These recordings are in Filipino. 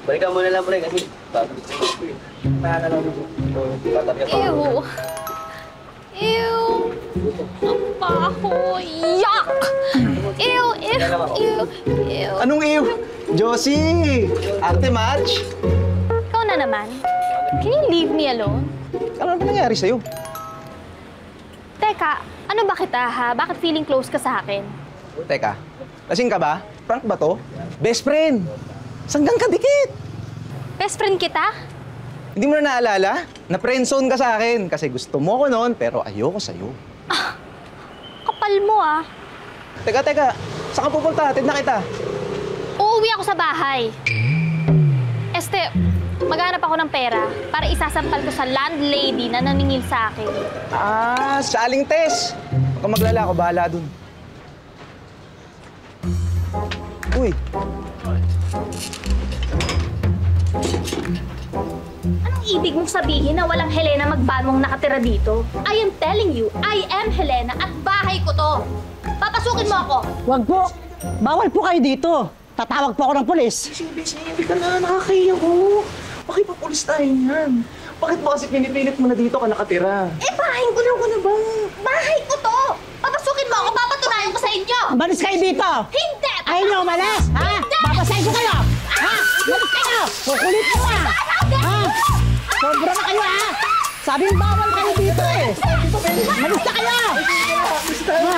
Balikan mo na lang, pre, kasi babalik sa gusto eh. Nakakalaw mo. Ew! Ew! Ang baho! Yuck! Ew! Ew! Ew! Ew! Anong ew? Josie! Ate March? Ikaw na naman. Can you leave me alone? Ano ba nangyari sa'yo? Teka, ano ba kita ha? Bakit feeling close ka sa akin? Teka, lasing ka ba? Prank ba to? Best friend! Sanggang kadikit! Best friend kita? Hindi mo na naalala? Na-friendzone ka sa akin kasi gusto mo ko noon pero ayoko sa'yo. Kapal mo ah. Teka. Saan ka pupunta? Hatid na kita. Uuwi ako sa bahay. Este, maghanap ako ng pera para isasampal ko sa landlady na naningil sa akin. Ah, sa Aling Tess! Huwag kang maglala ako, bahala dun. Uy, Anong ibig mong sabihin na walang Helena magbanwang nakatira dito? I am telling you, I am Helena at bahay ko to. Papasukin mo ako. Wag po! Bawal po kayo dito! Tatawag po ako ng pulis! Hindi ka na, nakakahiya ko. Bakit pa pulis tayo niyan? Bakit ba kasi pinipilit mo na dito ka nakatira? Eh, bahay ko lang na ba? Bahay ko to. Papasukin mo ako, papatunayan ko sa inyo. Umalis kayo dito! Hindi! Ayaw niyo umalis! Ha? Babasahin ko kayo! Ha? Umalis kayo! Kukulit mo ha! Ha? Sobra na kayo ha! Sabi yung bawal kayo dito eh! Umalis na kayo! Ha?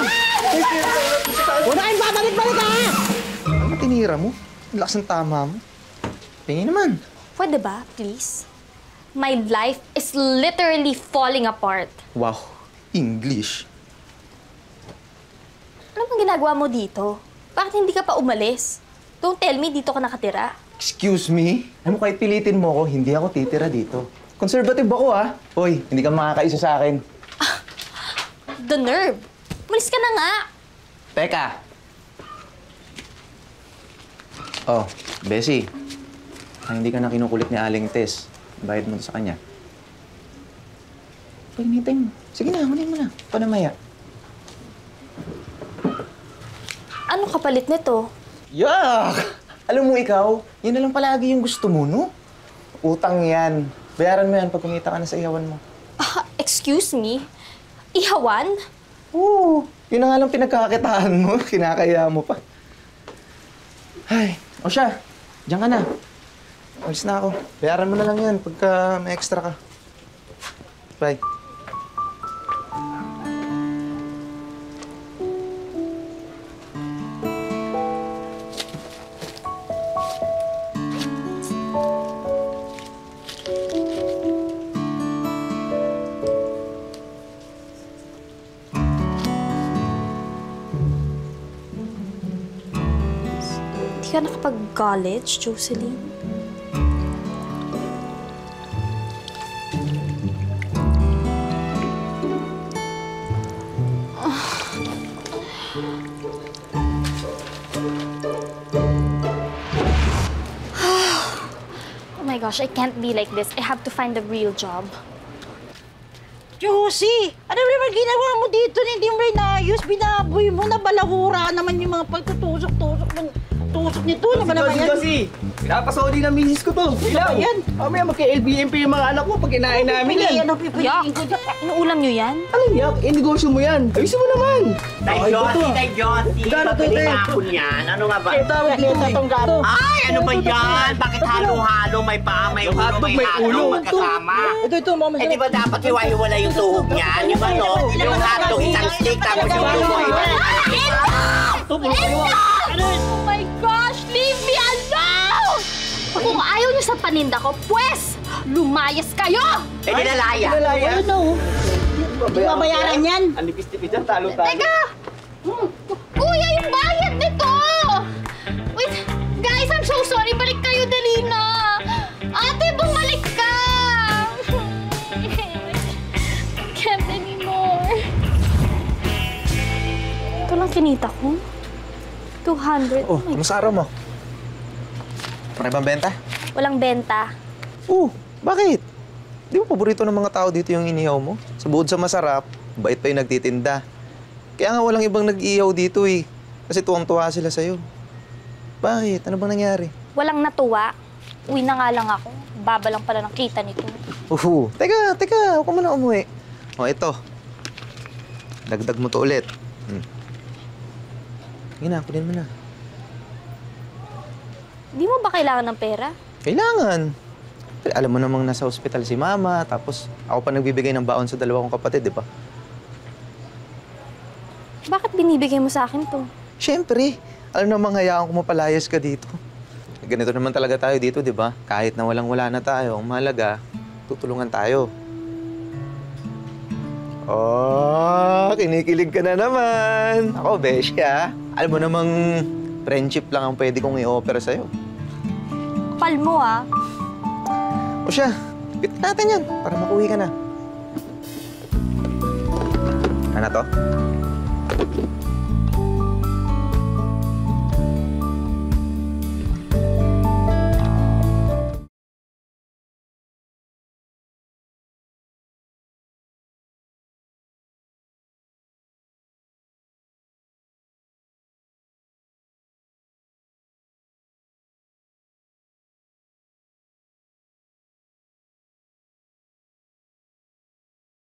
Una kayong babalik-balik ha! ano tinira mo? Ang lakas ng tama mo. Tingin naman. Pwede ba, please? My life is literally falling apart. Wow, English. Ano bang ginagawa mo dito? Bakit hindi ka pa umalis? Don't tell me dito ka nakatira. Excuse me? Alam mo, kahit pilitin mo ako, hindi ako titira dito. Conservative ako ah. Hoy, hindi ka makakaisa sa akin. The nerve! Umalis ka na nga! Teka. Oh, Bessie. Hindi ka na kinukulit ni Aling Tess. Bayad mo to sa kanya. Paginitin mo. Sige na, hunin mo na. Panamaya. Ano kapalit nito? Yuck! Alam mo ikaw, yan na lang palagi yung gusto mo, no? Utang yan. Bayaran mo yan pag kumita ka na sa ihawan mo. Excuse me? Ihawan? Oo. Yun na nga lang pinagkakakitaan mo. Kinakaya mo pa. Ay, o siya. Diyan ka na. Alis na ako. Bayaran mo na lang yan pagka may extra ka. Bye. Hindi ka nakapag-college, Jocelyn? Oh my gosh, I can't be like this. I have to find a real job. Josie! Ano naman ginawa mo dito na hindi mo rin naayos? Binaboy mo na balahura naman yung mga pagtutusok-tusok ng tusok nito. Ano ba naman yan? Kasi, pinapasok din ng misis ko to. ba yan? Mamaya magka-LBMP yung mga anak ko pag kinain namin yan. Ano pipiliin ko dyan? Inuulam niyo yan? Anong yak? Eh, negosyo mo yan. Ayusin mo naman. Tay Joti, Gano to, mabili te? ba ako niyan? Ano nga ba? Tawag dito Itong gato. Ay, ano ba yan? Bakit halo-halo? May paa, may Yung ulo, hotdog, may may halo, ulo. magkasama. Ito, mama. Eh, di ba dapat hiwa-hiwala yung tuhog niyan? Yung ano, yung hotdog, isang stick, tapos yung ulo, iba. Oh my gosh! Leave me alone! Kung ayaw niyo sa paninda ko, pwes, lumayas kayo! Eh, nilalaya. Ano? Hindi mabayaran yan. Ang lipis-lipis dyan, talo-talo. Teka! Kuya, yung bayad nito! Wait, guys, I'm so sorry. Balik kayo, dali na. Ate, bumalik ka! Can't anymore. Ito lang kinita ko. 200. Oh, my kamusta araw mo? Pare bang benta? Walang benta. Bakit? Di ba paborito ng mga tao dito yung inihaw mo? Sa bukod sa masarap, bait pa yung nagtitinda. Kaya nga walang ibang nag-ihaw dito eh. Kasi tuwang-tuwa sila sa'yo. Bakit? Ano bang nangyari? Walang natuwa. Uwi na nga lang ako. Baba lang pala ng kita nito. Teka, huwag ka muna umuwi. O, ito. Dagdag mo to ulit. Sige na, kunin mo na. Di mo ba kailangan ng pera? Kailangan. Alam mo namang nasa ospital si Mama, tapos ako pa nagbibigay ng baon sa dalawa kong kapatid, di ba? Bakit binibigay mo sa akin to? Siyempre, alam namang hayaan ko mapalayas ka dito. Ganito naman talaga tayo dito, di ba? Kahit na walang-wala na tayo, ang mahalaga, tutulungan tayo. Oh, kinikilig ka na naman. Ako, Besya. Alam mo namang friendship lang ang pwede kong i-offer sa'yo. Kapal mo, ah. O siya, bit natin yan para makuwi ka na. Ano to?